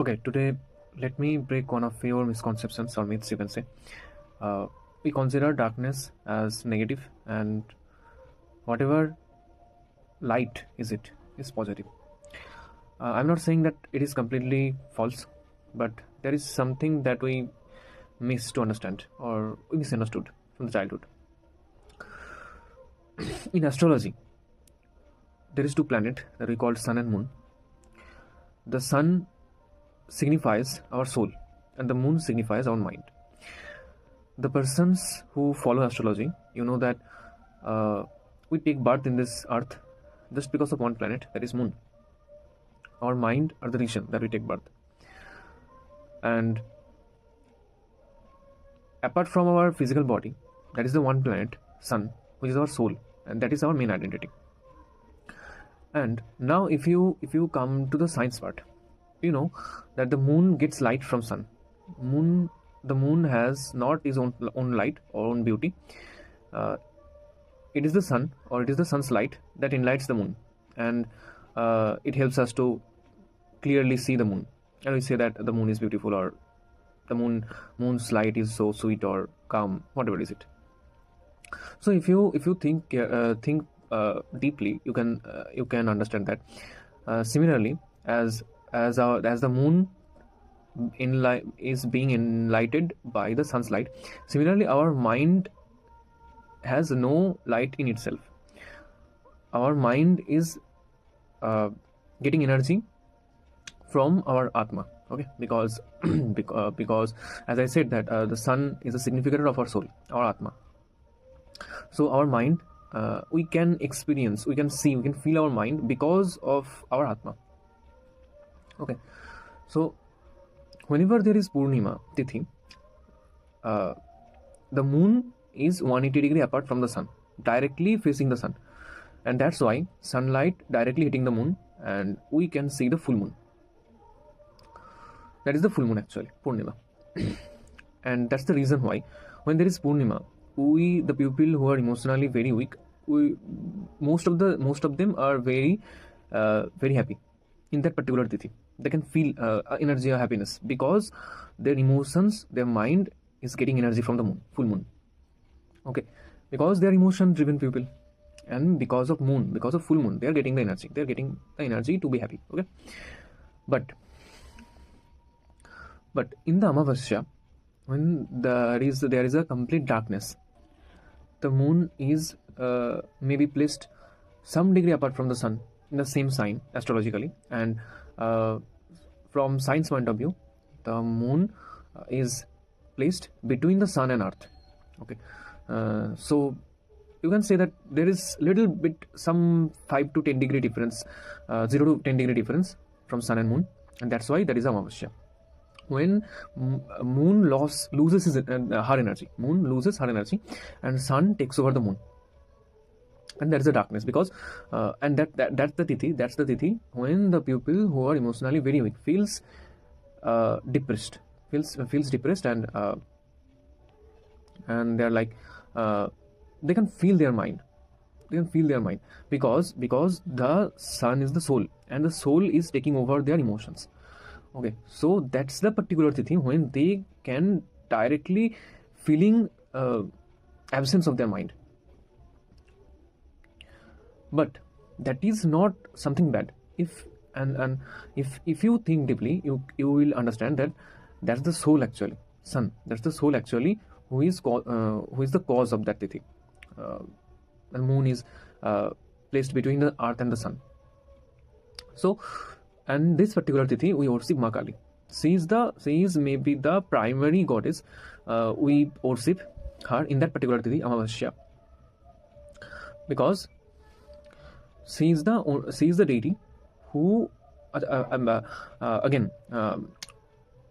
Okay, today let me break one of your misconceptions or myths, you can say. Uh, we consider darkness as negative, and whatever light is positive. I'm not saying that it is completely false, but there is something that we miss to understand or we misunderstood from the childhood. In astrology, there is two planets that we call sun and moon. The sun signifies our soul, and the moon signifies our mind. The persons who follow astrology, you know that we take birth in this earth just because of one planet, that is moon. Our mind are the reason that we take birth. And apart from our physical body, that is the one planet, sun, which is our soul, and that is our main identity. And now if you come to the science part, you know that the moon gets light from sun. The moon has not its own light or own beauty. It is the sun, or it is the sun's light that enlightens the moon, and it helps us to clearly see the moon. And we say that the moon is beautiful, or the moon's light is so sweet or calm, whatever is it. So if you think deeply, you can understand that. Similarly, as the moon is being enlightened by the sun's light, similarly our mind has no light in itself. Our mind is getting energy from our atma, okay, because because as I said that the sun is a significator of our soul, our atma. So our mind, we can experience, we can see, we can feel our mind because of our atma. Okay, so whenever there is Purnima Tithi, the moon is 180 degree apart from the sun, directly facing the sun, and that's why sunlight directly hitting the moon and we can see the full moon. That is the full moon actually, Purnima. And that's the reason why when there is Purnima, the people who are emotionally very weak, most of them are very happy in that particular tithi. They can feel energy or happiness because their emotions, their mind is getting energy from the moon, full moon. Okay, because they are emotion driven people, and because of full moon, they are getting the energy to be happy. Okay, but in the Amavasya, when there is a complete darkness, the moon is maybe placed some degree apart from the sun in the same sign astrologically, and from science point of view, the moon is placed between the sun and earth. Okay, so you can say that there is little bit, some 5 to 10 degree difference, 0 to 10 degree difference from sun and moon, and that's why there is Amavasya. When moon loses her energy, and sun takes over the moon, and there is a darkness because and that's the tithi when the people who are emotionally very weak feels depressed, and they're like they can feel their mind, because the sun is the soul, and the soul is taking over their emotions. Okay, so that's the particular tithi when they can directly feeling absence of their mind. But that is not something bad. If you think deeply, you will understand that that's the soul actually, sun. That's the soul actually who is the cause of that tithi. The moon is placed between the earth and the sun. So, and this particular tithi we worship Ma Kali. She is maybe the primary goddess. We worship her in that particular tithi, Amavasya, because she is the deity who again,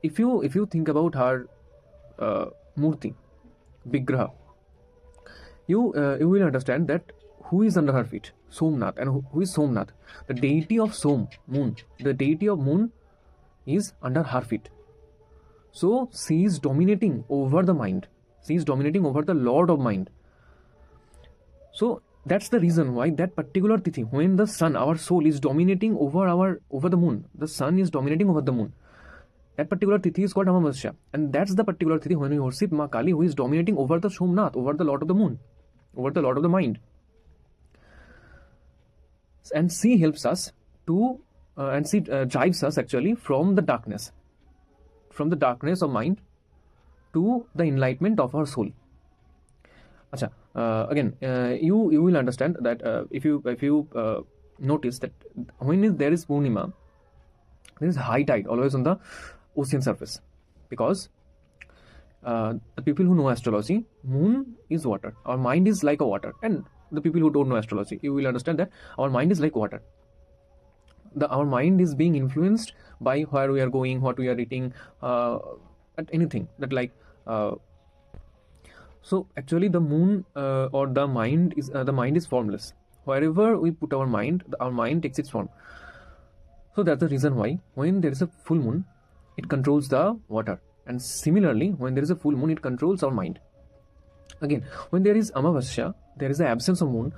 if you think about her murti, vigraha, you will understand that who is under her feet, Somnath. And who is Somnath? The deity of moon. The deity of moon is under her feet. So she is dominating over the mind. She is dominating over the Lord of mind. So that's the reason why that particular tithi, when the sun, our soul, is dominating over the moon, the sun is dominating over the moon, That particular tithi is called Amavasya, and that's the particular tithi when we worship Ma Kali, who is dominating over the Somnath, over the Lord of the Moon, over the Lord of the Mind. And she helps us to, and she drives us actually from the darkness of mind to the enlightenment of our soul. Acha, again, you will understand that if you notice that when there is Purnima, there is high tide always on the ocean surface, because the people who know astrology, moon is water. Our mind is like a water, and the people who don't know astrology, you will understand that our mind is like water. Our mind is being influenced by where we are going, what we are eating, at anything that like. So actually, the moon or the mind is formless. Wherever we put our mind takes its form. So that's the reason why when there is a full moon, it controls the water, and similarly, when there is a full moon, it controls our mind. Again, when there is Amavasya, there is the absence of moon,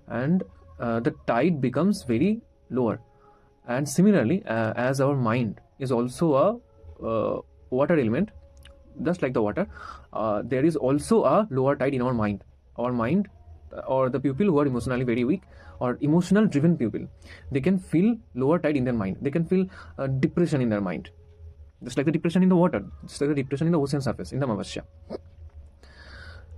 and the tide becomes very lower. And similarly, as our mind is also a water element, just like the water, there is also a lower tide in our mind. Our mind, or the people who are emotionally very weak or emotional driven people, they can feel lower tide in their mind. They can feel depression in their mind, just like the depression in the water, just like the depression in the ocean surface, in the Amavasya.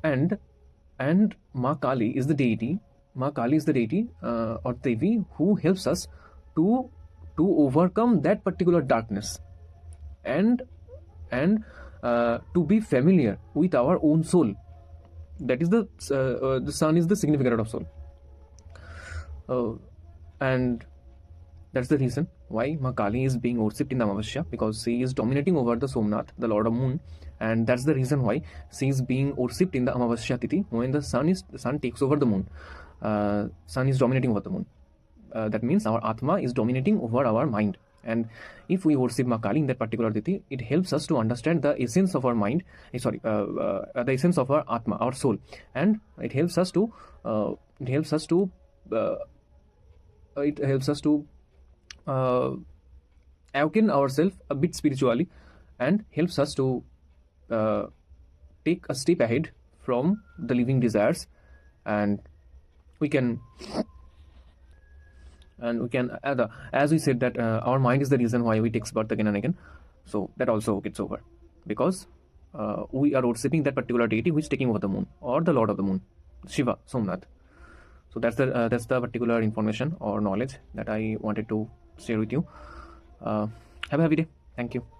And Ma Kali is the deity. Ma Kali is the deity or Devi who helps us to overcome that particular darkness, and to be familiar with our own soul. That is the sun is the significant of soul, and that's the reason why Ma Kali is being worshipped in the Amavasya, because she is dominating over the Somnath, the Lord of Moon, and that's the reason why she is being worshipped in the Amavasya Tithi, when the sun takes over the moon. Sun is dominating over the moon. That means our Atma is dominating over our mind. And if we worship Ma Kali in that particular Tithi, it helps us to understand the essence of our mind, the essence of our Atma, our soul, and it helps us to awaken ourselves a bit spiritually, and helps us to take a step ahead from the living desires, and we can as we said that our mind is the reason why we take birth again and again. So that also gets over, because we are worshipping that particular deity which is taking over the moon, or the Lord of the Moon, Shiva, Somnath. So that's the particular information or knowledge that I wanted to share with you. Have a happy day. Thank you.